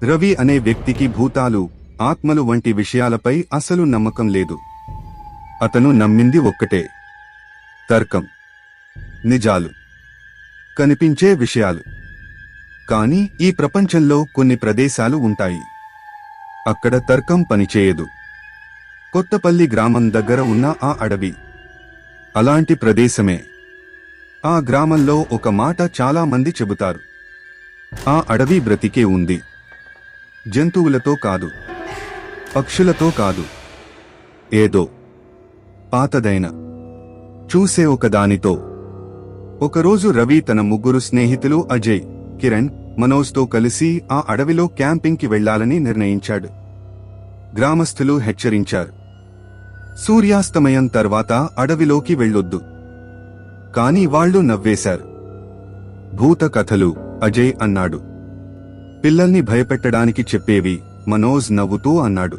రవి అనే వ్యక్తికి భూతాలు, ఆత్మలు వంటి విషయాలపై అసలు నమ్మకం లేదు. అతను నమ్మింది ఒక్కటే: తర్కం, నిజాలు, కనిపించే విషయాలు. కాని ఈ ప్రపంచంలో కొన్ని ప్రదేశాలు ఉంటాయి, అక్కడ తర్కం పనిచేయదు. కొత్తపల్లి గ్రామం దగ్గర ఉన్న ఆ అడవి అలాంటి ప్రదేశమే. ఆ గ్రామంలో ఒక మాట చాలా మంది చెబుతారు: ఆ అడవి బ్రతికే ఉంది. జంతువులతో కాదు, పక్షులతో కాదు, ఏదో పాతదైన చూసే ఒకదానితో. ఒకరోజు రవి తన ముగ్గురు స్నేహితులు అజయ్, కిరణ్, మనోజ్తో కలిసి ఆ అడవిలో క్యాంపింగ్కి వెళ్లాలని నిర్ణయించాడు. గ్రామస్తులు హెచ్చరించారు: సూర్యాస్తమయం తర్వాత అడవిలోకి వెళ్ళొద్దు. కాని వాళ్లు నవ్వేశారు. భూత కథలు, అజయ్ అన్నాడు. పిల్లల్ని భయపెట్టడానికి చెప్పేవి, మనోజ్ నవ్వుతూ అన్నాడు.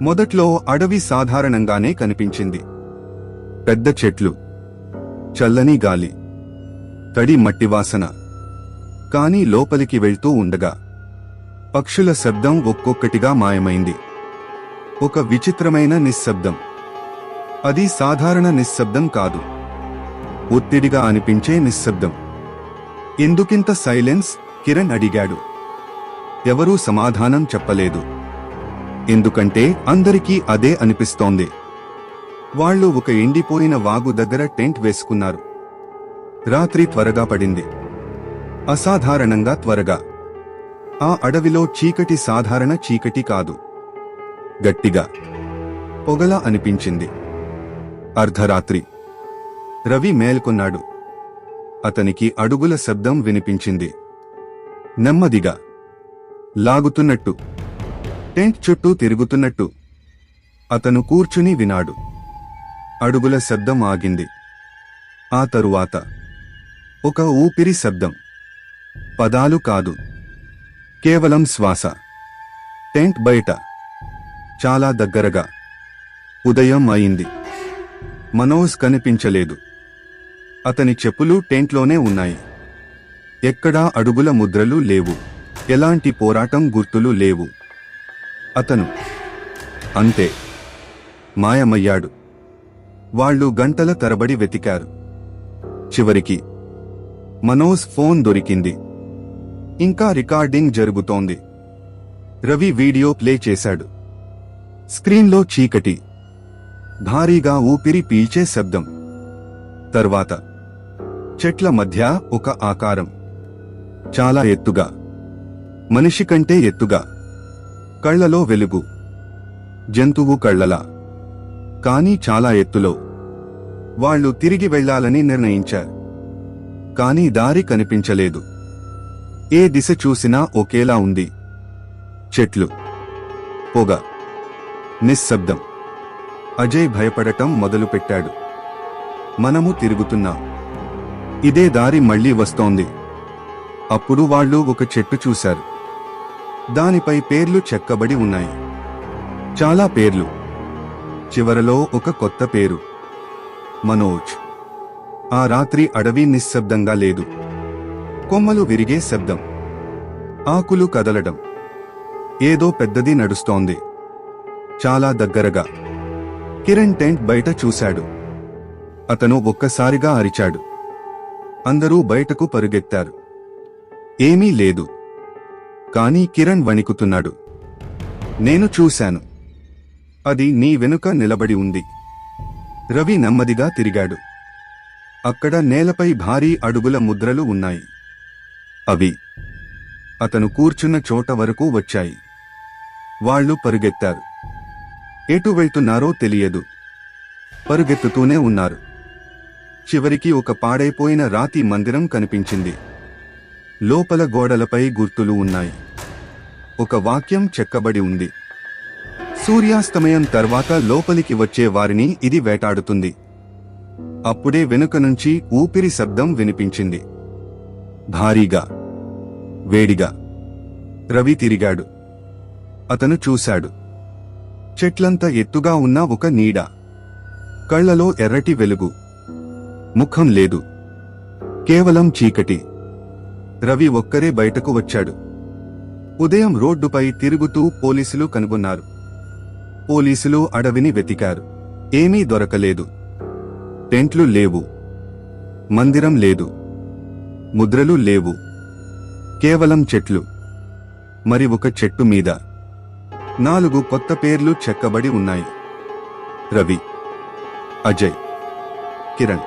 మొదట్లో అడవి సాధారణంగానే కనిపించింది. పెద్ద చెట్లు, చల్లని గాలి, తడి మట్టివాసన. కాని లోపలికి వెళ్తూ ఉండగా పక్షుల శబ్దం ఒక్కొక్కటిగా మాయమైంది. ఒక విచిత్రమైన నిశ్శబ్దం. అది సాధారణ నిశ్శబ్దం కాదు, ఒత్తిడిగా అనిపించే నిశ్శబ్దం. ఎందుకింత సైలెన్స్? కిరణ్ అడిగాడు. ఎవరూ సమాధానం చెప్పలేదు. ఎందుకంటే అందరికీ అదే అనిపిస్తోంది. వాళ్లు ఒక ఎండిపోయిన వాగు దగ్గర టెంట్ వేసుకున్నారు. రాత్రి త్వరగా పడింది, అసాధారణంగా త్వరగా. ఆ అడవిలో చీకటి సాధారణ చీకటి కాదు, గట్టిగా పొగలా అనిపించింది. అర్ధరాత్రి. రవి మేల్కొన్నాడు. అతనికి అడుగుల శబ్దం వినిపించింది, నెమ్మదిగా లాగుతున్నట్టు, టెంట్ చుట్టూ తిరుగుతున్నట్టు. అతను కూర్చుని వినాడు. అడుగుల శబ్దం ఆగింది. ఆ తరువాత ఒక ఊపిరి శబ్దం. పదాలు కాదు, కేవలం శ్వాస. టెంట్ బయట, చాలా దగ్గరగా. ఉదయం అయింది. మనోజ్ కనిపించలేదు. అతని చెప్పులు టెంట్లోనే ఉన్నాయి. ఎక్కడా అడుగుల ముద్రలు లేవు, ఎలాంటి పోరాటం గుర్తులు లేవు. అతను అంతే మాయమయ్యాడు. వాళ్లు గంటల తరబడి వెతికారు. చివరికి మనోజ్ ఫోన్ దొరికింది. ఇంకా రికార్డింగ్ జరుగుతోంది. రవి వీడియో ప్లే చేశాడు. స్క్రీన్లో చీకటి, భారీగా ఊపిరి పీల్చే శబ్దం. తర్వాత చెట్ల మధ్య ఒక ఆకారం, చాలా ఎత్తుగా, మనిషి కంటే ఎత్తుగా. కళ్లలో వెలుగు, జంతువు కళ్లలా, కానీ చాలా ఎత్తులో. వాళ్లు తిరిగి వెళ్లాలని నిర్ణయించారు. కానీ దారి కనిపించలేదు. ఏ దిశ చూసినా ఒకేలా ఉంది: చెట్లు, పొగ, నిశ్శబ్దం. అజయ్ భయపడటం మొదలుపెట్టాడు. మనము తిరుగుతున్నాం, ఇదే దారి మళ్లీ వస్తోంది. అప్పుడు వాళ్లు ఒక చెట్టు చూశారు. దానిపై పేర్లు చెక్కబడి ఉన్నాయి, చాలా పేర్లు. చివరలో ఒక కొత్త పేరు: మనోజ్. ఆ రాత్రి అడవి నిశ్శబ్దంగా లేదు. కొమ్మలు విరిగే శబ్దం, ఆకులు కదలడం, ఏదో పెద్దది నడుస్తోంది, చాలా దగ్గరగా. కిరణ్ టెంట్ బయట చూశాడు. అతను ఒక్కసారిగా అరిచాడు. అందరూ బయటకు పరుగెత్తారు. ఏమీ లేదు. కానీ కిరణ్ వణికుతున్నాడు. నేను చూశాను, అది నీ వెనుక నిలబడి ఉంది. రవి నెమ్మదిగా తిరిగాడు. అక్కడ నేలపై భారీ అడుగుల ముద్రలు ఉన్నాయి. అవి అతను కూర్చున్న చోట వరకు వచ్చాయి. వాళ్లు పరుగెత్తారు. ఎటు వెళ్తున్నారో తెలియదు. పరుగెత్తుతూనే ఉన్నారు. చివరికి ఒక పాడైపోయిన రాతి మందిరం కనిపించింది. లోపల గోడలపై గుర్తులు ఉన్నాయి. ఒక వాక్యం చెక్కబడి ఉంది: సూర్యాస్తమయం తర్వాత లోపలికి వచ్చే వారిని ఇది వేటాడుతుంది. అప్పుడే వెనుక నుంచి ఊపిరి శబ్దం వినిపించింది, భారీగా, వేడిగా. రవి తిరిగాడు. అతను చూశాడు. చెట్లంత ఎత్తుగా ఉన్న ఒక నీడ. కళ్లలో ఎర్రటి వెలుగు. ముఖం లేదు, కేవలం చీకటి. రవి ఒక్కరే బయటకు వచ్చాడు. ఉదయం రోడ్డుపై తిరుగుతూ పోలీసులు కనుగొన్నారు. పోలీసులు అడవిని వెతికారు. ఏమీ దొరకలేదు. టెంట్లు లేవు, మందిరం లేదు, ముద్రలు లేవు, కేవలం చెట్లు. మరి ఒక చెట్టు మీద 4 కొత్త పేర్లు చెక్కబడి ఉన్నాయి: రవి, అజయ్, కిరణ్,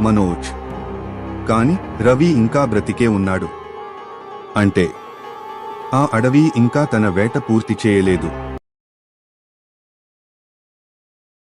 మనోజ్. కాని రవి ఇంకా బ్రతికే ఉన్నాడు. అంటే ఆ అడవి ఇంకా తన వేట పూర్తి చేయలేదు.